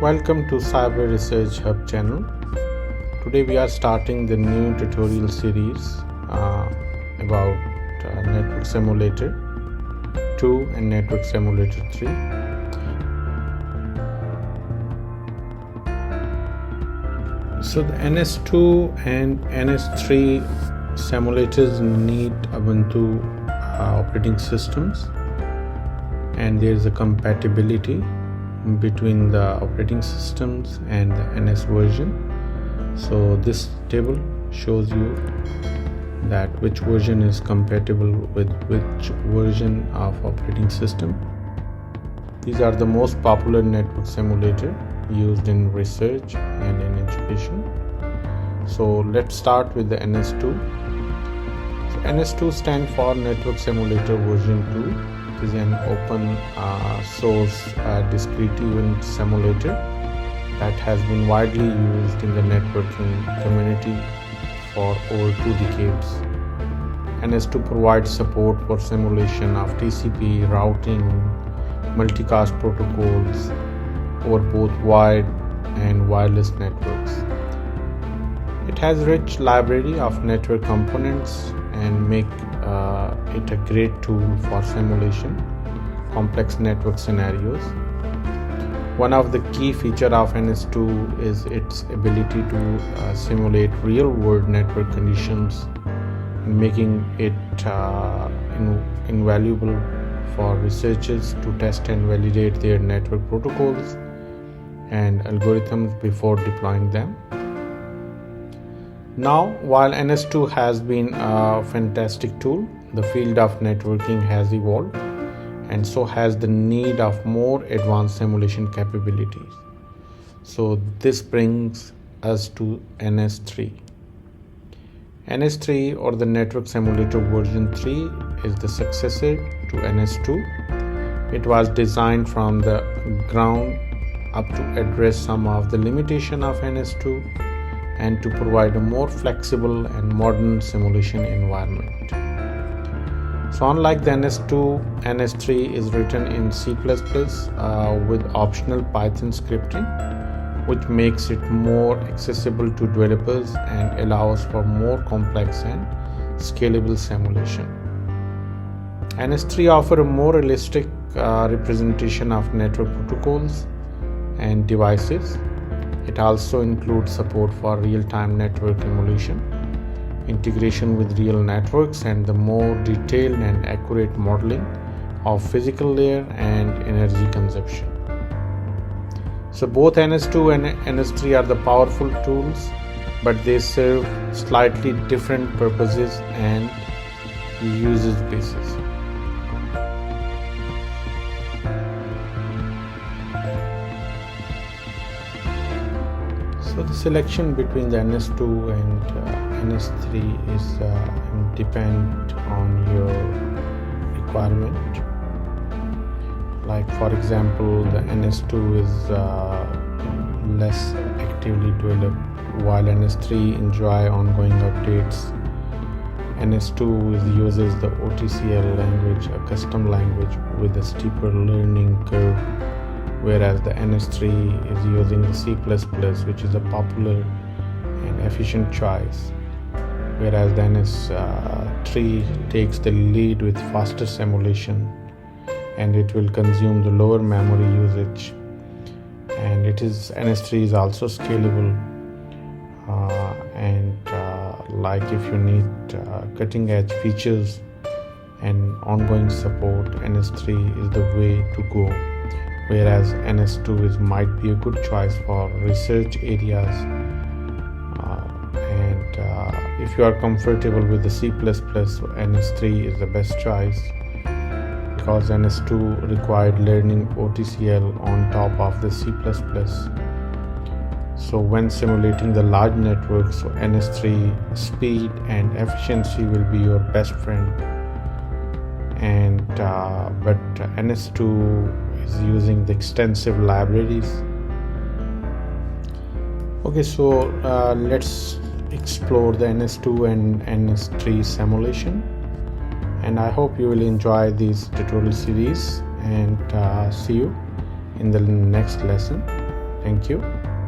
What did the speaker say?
Welcome to Cyber Research Hub channel. Today we are starting the new tutorial series about Network Simulator 2 and Network Simulator 3. So the NS-2 and NS-3 simulators need Ubuntu operating systems, and there is a compatibility between the operating systems and the NS version. So this table shows you that which version is compatible with which version of operating system. These are the most popular network simulator used in research and in education. So let's start with the NS2. So NS2 stands for Network Simulator version 2. It is an open source discrete event simulator that has been widely used in the networking community for over 2 decades. NS2 provides support for simulation of TCP, routing, multicast protocols over both wired and wireless networks. It has a rich library of network components and make it a great tool for simulation complex network scenarios. One of the key features of NS2 is its ability to simulate real-world network conditions, making it invaluable for researchers to test and validate their network protocols and algorithms before deploying them. Now, while NS2 has been a fantastic tool, the field of networking has evolved, and so has the need of more advanced simulation capabilities. So this brings us to NS3. NS3, or the Network Simulator version 3, is the successor to NS2. It was designed from the ground up to address some of the limitations of NS2 and to provide a more flexible and modern simulation environment. So unlike the NS2, NS3 is written in C++ with optional Python scripting, which makes it more accessible to developers and allows for more complex and scalable simulation. NS3 offers a more realistic representation of network protocols and devices. It also includes support for real-time network emulation, integration with real networks, and the more detailed and accurate modeling of physical layer and energy consumption. So both NS2 and NS3 are the powerful tools, but they serve slightly different purposes and usage basis. So the selection between the NS2 and NS3 is depend on your requirement. Like for example, the NS2 is less actively developed, while NS3 enjoy ongoing updates. NS2 uses the OTCL language, a custom language with a steeper learning curve, whereas the NS3 is using the C++, which is a popular and efficient choice, whereas the NS3 takes the lead with faster simulation, and it will consume the lower memory usage, and NS3 is also scalable, and like if you need cutting edge features and ongoing support, NS3 is the way to go, whereas NS2 might be a good choice for research areas, and if you are comfortable with the C++, NS3 is the best choice, because NS2 required learning OTCL on top of the C++. So when simulating the large networks, so NS3 speed and efficiency will be your best friend, and but NS2 is using the extensive libraries. Okay, so let's explore the NS2 and NS3 simulation, and I hope you will enjoy this tutorial series, and see you in the next lesson. Thank you.